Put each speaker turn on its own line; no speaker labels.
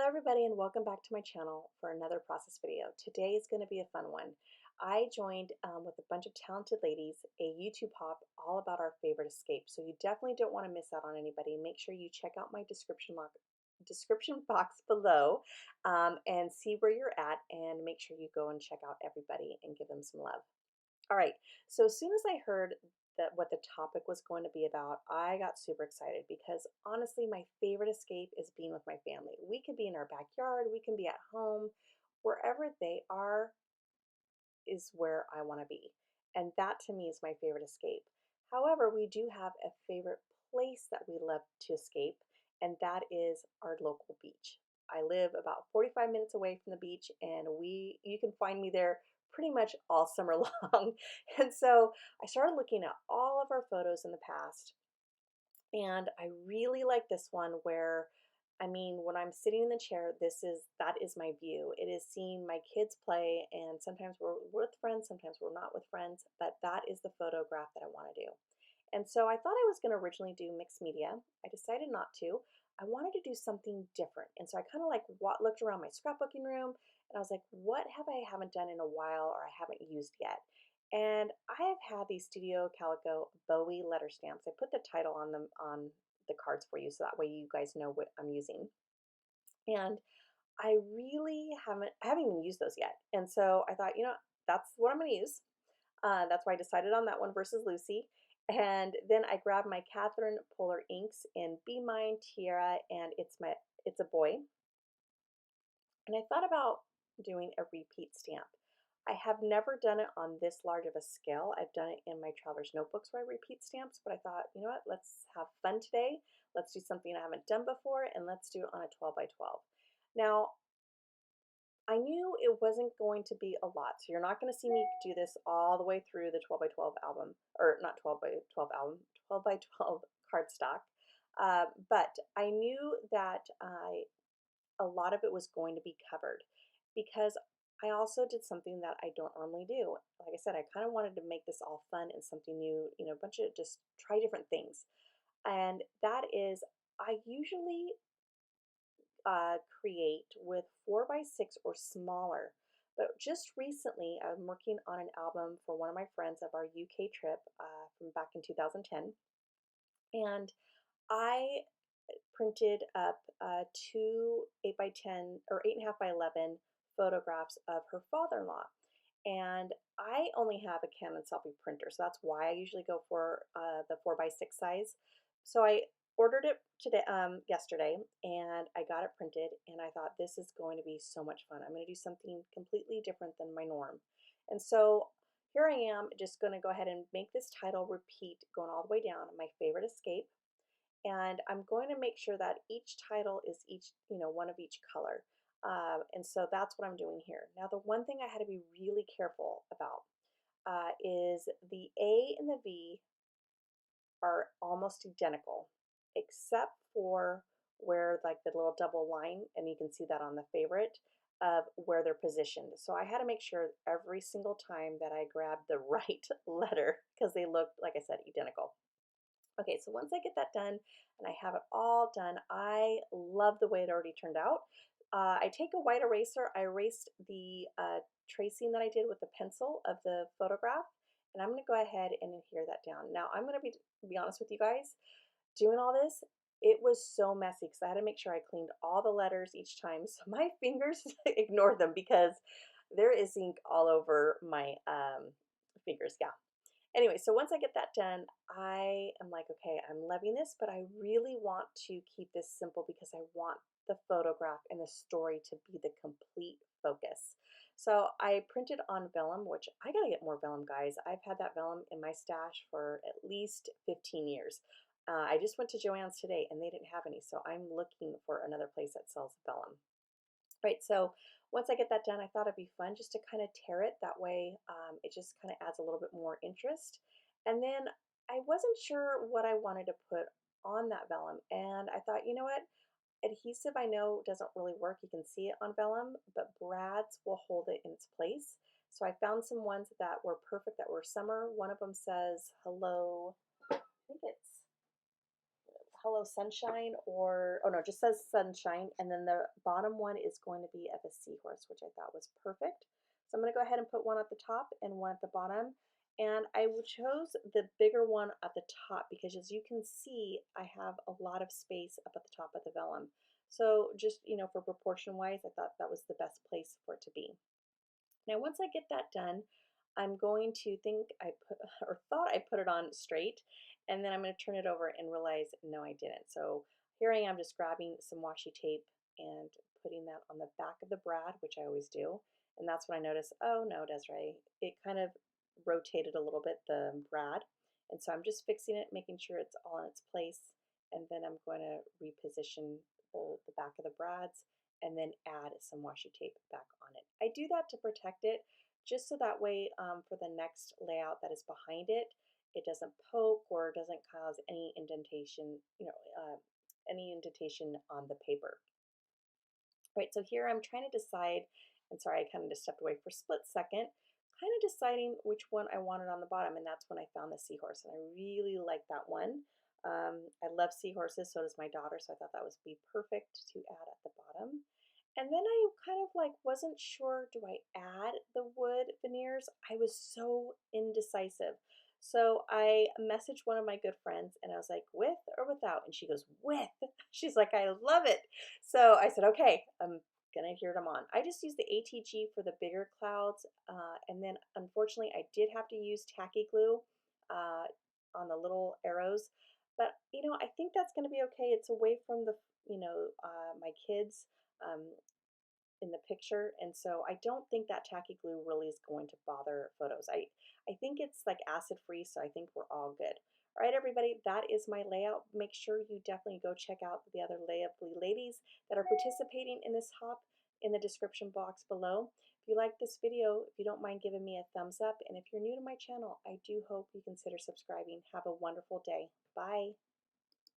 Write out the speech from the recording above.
everybody, and welcome back to my channel for another process video. Today is going to be a fun one. I joined with a bunch of talented ladies a YouTube hop all about our favorite escapes. So you definitely don't want to miss out on anybody. Make sure you check out my description box below and see where you're at, and make sure you go and check out everybody and give them some love. All right, so as soon as I heard that what the topic was going to be about, I got super excited because honestly, my favorite escape is being with my family. We could be in our backyard, we can be at home, wherever they are is where I want to be. And that to me is my favorite escape. However, we do have a favorite place that we love to escape, and that is our local beach. I live about 45 minutes away from the beach, and you can find me there pretty much all summer long. And so I started looking at all of our photos in the past, and I really like this one where, I mean, when I'm sitting in the chair, that is my view. It is seeing my kids play, and sometimes we're with friends, sometimes we're not with friends, but that is the photograph that I want to do. And so I thought I was going to originally do mixed media. I decided not to. I wanted to do something different. And so I kind of like looked around my scrapbooking room, and I was like, what have I haven't done in a while or I haven't used yet? And I have had these Studio Calico Bowie letter stamps. I put the title on them on the cards for you so that way you guys know what I'm using. And I haven't even used those yet. And so I thought, that's what I'm going to use. That's why I decided on that one versus Lucy. And then I grabbed my Catherine Polar inks in Be Mine, Tiara, and it's a boy. And I thought about doing a repeat stamp. I have never done it on this large of a scale. I've done it in my traveler's notebooks where I repeat stamps, but I thought, you know what, let's have fun today. Let's do something I haven't done before, and let's do it on a 12 by 12. Now, I knew it wasn't going to be a lot, so you're not going to see me do this all the way through the 12 by 12 album, or not 12 by 12 album, 12 by 12 cardstock. But I knew that a lot of it was going to be covered because I also did something that I don't normally do. Like I said, I kind of wanted to make this all fun and something new, a bunch of just try different things. And that is, I usually create with 4 by 6 or smaller. But just recently, I'm working on an album for one of my friends of our UK trip from back in 2010. And I printed up two 8 by 10 or 8.5 by 11 photographs of her father-in-law. And I only have a Canon selfie printer, so that's why I usually go for the 4 by 6 size. So I ordered it today, yesterday, and I got it printed, and I thought this is going to be so much fun. I'm going to do something completely different than my norm. And so here I am, just going to go ahead and make this title repeat going all the way down, my favorite escape. And I'm going to make sure that each title is one of each color. And so that's what I'm doing here. Now, the one thing I had to be really careful about is the A and the V are almost identical, except for where like the little double line, and you can see that on the favorite, of where they're positioned. So I had to make sure every single time that I grabbed the right letter because they looked, like I said, identical. Okay, so once I get that done and I have it all done, I love the way it already turned out. I take a white eraser, I erased the tracing that I did with the pencil of the photograph, and I'm going to go ahead and adhere that down. Now, I'm going to be honest with you guys, doing all this, it was so messy because I had to make sure I cleaned all the letters each time. So my fingers, ignore them because there is ink all over my fingers. Yeah. Anyway, so once I get that done, I am like, okay, I'm loving this, but I really want to keep this simple because I want the photograph and the story to be the complete focus. So I printed on vellum, which I gotta get more vellum, guys. I've had that vellum in my stash for at least 15 years. I just went to Joann's today and they didn't have any, so I'm looking for another place that sells vellum. Right, so once I get that done, I thought it'd be fun just to kind of tear it. That way, it just kind of adds a little bit more interest. And then I wasn't sure what I wanted to put on that vellum. And I thought, you know what? Adhesive I know doesn't really work. You can see it on vellum, but brads will hold it in its place. So I found some ones that were perfect, that were summer. One of them says, hello, I think it's hello sunshine, or oh no, it just says sunshine, and then the bottom one is going to be of a seahorse, which I thought was perfect. So I'm going to go ahead and put one at the top and one at the bottom. And I chose the bigger one at the top because, as you can see, I have a lot of space up at the top of the vellum. So just, for proportion wise, I thought that was the best place for it to be. Now, once I get that done, I'm going to think I put or thought I put it on straight, and then I'm going to turn it over and realize no, I didn't. So here I am just grabbing some washi tape and putting that on the back of the brad, which I always do. And that's when I notice, oh no, Desiree, it kind of rotated a little bit, the brad. And so I'm just fixing it, making sure it's all in its place. And then I'm going to reposition the back of the brads and then add some washi tape back on it. I do that to protect it just so that way for the next layout that is behind it, it doesn't poke or doesn't cause any indentation, any indentation on the paper. Right, so here I'm trying to decide, and sorry, I kind of just stepped away for a split second, kind of deciding which one I wanted on the bottom, and that's when I found the seahorse, and I really like that one. I love seahorses, so does my daughter, so I thought that would be perfect to add at the bottom. And then I kind of like wasn't sure, do I add the wood veneers? I was so indecisive. So I messaged one of my good friends and I was like, with or without? And she goes, with. She's like, I love it. So I said, okay, I'm gonna adhere them on. I just used the ATG for the bigger clouds, and then unfortunately I did have to use tacky glue on the little arrows. But I think that's gonna be okay. It's away from my kids. Um, in the picture, and so I don't think that tacky glue really is going to bother photos. I think it's like acid free, so I think we're all good. All right, everybody, that is my layout. Make sure you definitely go check out the other layuply ladies that are participating in this hop in the description box below. If you like this video, if you don't mind giving me a thumbs up, and if you're new to my channel, I do hope you consider subscribing. Have a wonderful day. Bye.